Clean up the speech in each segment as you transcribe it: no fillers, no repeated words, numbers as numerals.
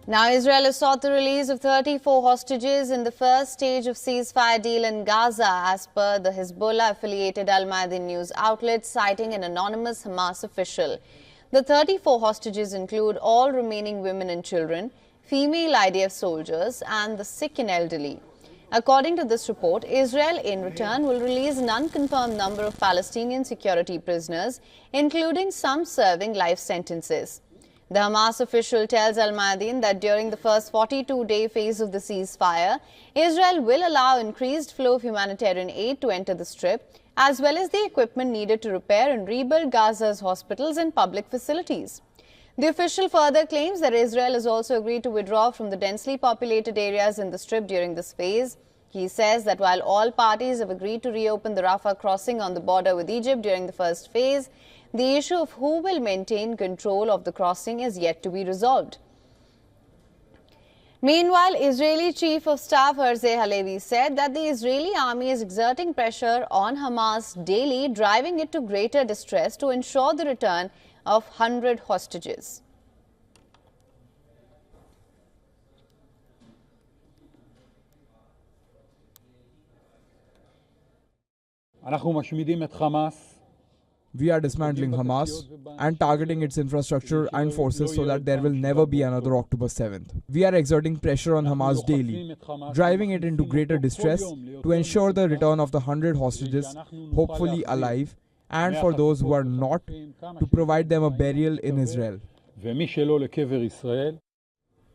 Now, Israel has sought the release of 34 hostages in the first stage of ceasefire deal in Gaza, as per the Hezbollah-affiliated Al-Mayadin news outlet, citing an anonymous Hamas official. The 34 hostages include all remaining women and children, female IDF soldiers, and the sick and elderly. According to this report, Israel, in return, will release an unconfirmed number of Palestinian security prisoners, including some serving life sentences. The Hamas official tells Al-Mayadin that during the first 42-day phase of the ceasefire, Israel will allow increased flow of humanitarian aid to enter the Strip, as well as the equipment needed to repair and rebuild Gaza's hospitals and public facilities. The official further claims that Israel has also agreed to withdraw from the densely populated areas in the Strip during this phase. He says that while all parties have agreed to reopen the Rafah crossing on the border with Egypt during the first phase, the issue of who will maintain control of the crossing is yet to be resolved. Meanwhile, Israeli Chief of Staff Herzi Halevi said that the Israeli army is exerting pressure on Hamas daily, driving it to greater distress to ensure the return of 100 hostages. We are dismantling Hamas and targeting its infrastructure and forces so that there will never be another October 7th. We are exerting pressure on Hamas daily, driving it into greater distress to ensure the return of the 100 hostages, hopefully alive, and for those who are not, to provide them a burial in Israel.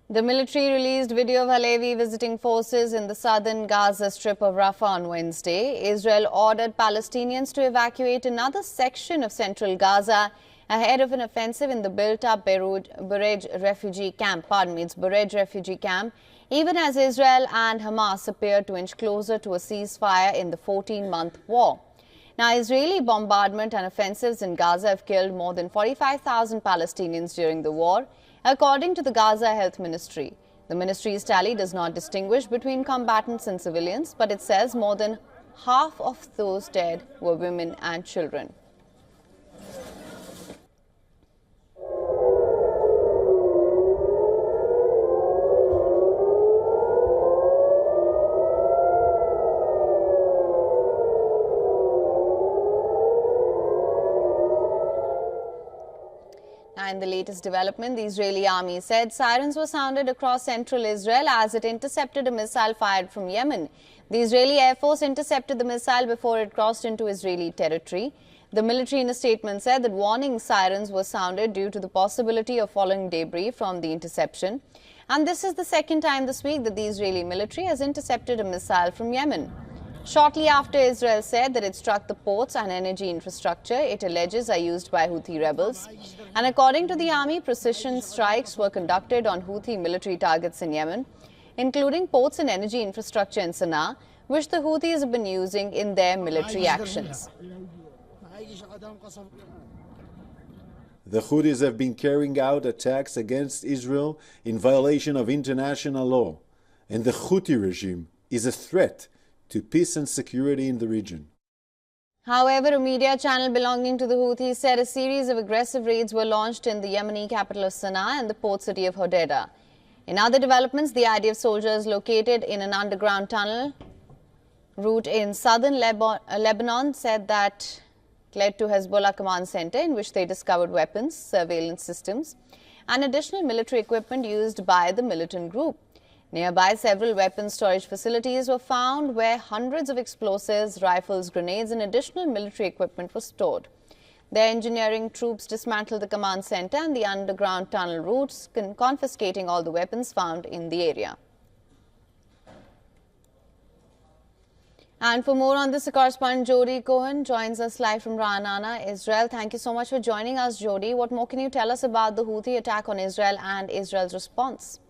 The military released video of Halevi visiting forces in the southern Gaza Strip of Rafah on Wednesday. Israel ordered Palestinians to evacuate another section of central Gaza ahead of an offensive in the built-up Burej refugee camp. It's Burej refugee camp, even as Israel and Hamas appear to inch closer to a ceasefire in the 14-month war. Now, Israeli bombardment and offensives in Gaza have killed more than 45,000 Palestinians during the war, according to the Gaza Health Ministry. The ministry's tally does not distinguish between combatants and civilians, but it says more than half of those dead were women and children. In the latest development, the Israeli army said sirens were sounded across central Israel as it intercepted a missile fired from Yemen. The Israeli Air Force intercepted the missile before it crossed into Israeli territory. The military in a statement said that warning sirens were sounded due to the possibility of falling debris from the interception. And this is the second time this week that the Israeli military has intercepted a missile from Yemen. Shortly after Israel said that it struck the ports and energy infrastructure it alleges are used by Houthi rebels. And according to the army, precision strikes were conducted on Houthi military targets in Yemen, including ports and energy infrastructure in Sana'a, which the Houthis have been using in their military actions. The Houthis have been carrying out attacks against Israel in violation of international law, and the Houthi regime is a threat to peace and security in the region. However, a media channel belonging to the Houthis said a series of aggressive raids were launched in the Yemeni capital of Sana'a and the port city of Hodeidah. In other developments, the IDF soldiers located in an underground tunnel route in southern Lebanon said that led to Hezbollah command center, in which they discovered weapons, surveillance systems, and additional military equipment used by the militant group. Nearby, several weapons storage facilities were found where hundreds of explosives, rifles, grenades and additional military equipment were stored. The engineering troops dismantled the command center and the underground tunnel routes, confiscating all the weapons found in the area. And for more on this, correspondent Jody Cohen joins us live from Ra'anana, Israel. Thank you so much for joining us, Jody. What more can you tell us about the Houthi attack on Israel and Israel's response?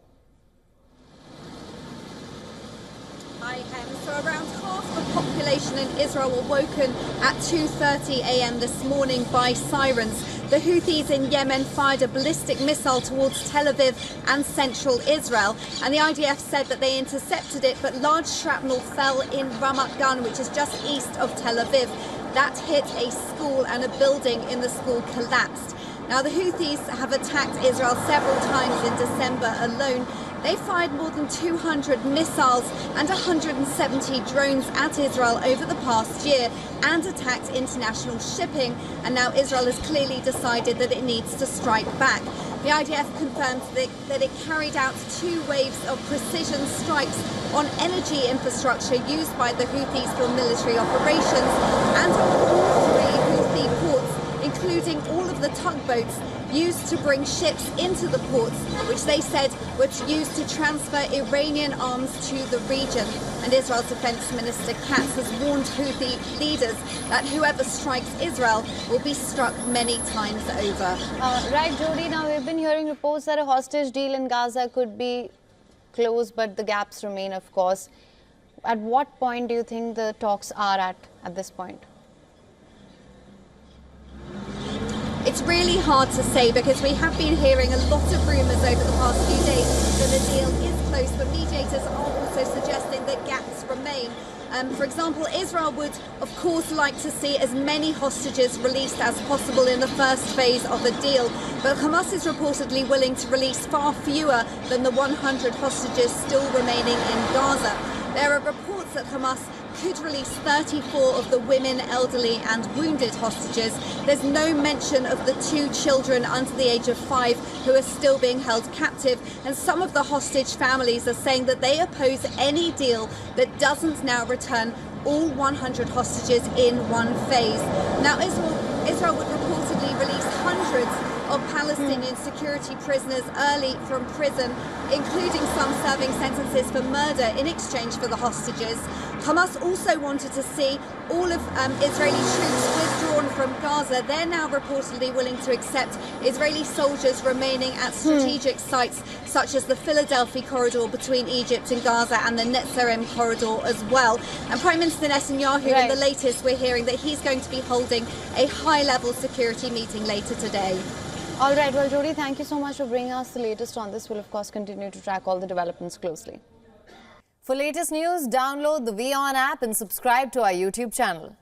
Hi, so around half the population in Israel were woken at 2:30 a.m. this morning by sirens. The Houthis in Yemen fired a ballistic missile towards Tel Aviv and central Israel, and the IDF said that they intercepted it, but large shrapnel fell in Ramat Gan, which is just east of Tel Aviv. That hit a school, and a building in the school collapsed. Now, the Houthis have attacked Israel several times in December alone. They fired more than 200 missiles and 170 drones at Israel over the past year and attacked international shipping. And now Israel has clearly decided that it needs to strike back. The IDF confirms that it carried out 2 waves of precision strikes on energy infrastructure used by the Houthis for military operations and on all 3 Houthi ports, including all of the tugboats used to bring ships into the ports, which they said were used to transfer Iranian arms to the region. And Israel's Defense Minister Katz has warned Houthi leaders that whoever strikes Israel will be struck many times over. Right, Jody, now we've been hearing reports that a hostage deal in Gaza could be closed, but the gaps remain, of course. At what point do you think the talks are at this point? It's really hard to say because we have been hearing a lot of rumours over the past few days that the deal is close, but mediators are also suggesting that gaps remain. For example, Israel would, of course, like to see as many hostages released as possible in the first phase of the deal, but Hamas is reportedly willing to release far fewer than the 100 hostages still remaining in Gaza. There are reports that Hamas could release 34 of the women, elderly and wounded hostages. There's no mention of the 2 children under the age of 5 who are still being held captive, and some of the hostage families are saying that they oppose any deal that doesn't now return all 100 hostages in one phase. Now, Israel would reportedly release hundreds of Palestinian security prisoners early from prison, including some serving sentences for murder in exchange for the hostages. Hamas also wanted to see all of Israeli troops withdrawn from Gaza. They're now reportedly willing to accept Israeli soldiers remaining at strategic sites such as the Philadelphia corridor between Egypt and Gaza and the Netzarim corridor as well. And Prime Minister Netanyahu, in the latest, we're hearing that he's going to be holding a high-level security meeting later today. All right, well, Jody, thank you so much for bringing us the latest on this. We'll, of course, continue to track all the developments closely. For latest news, download the WION app and subscribe to our YouTube channel.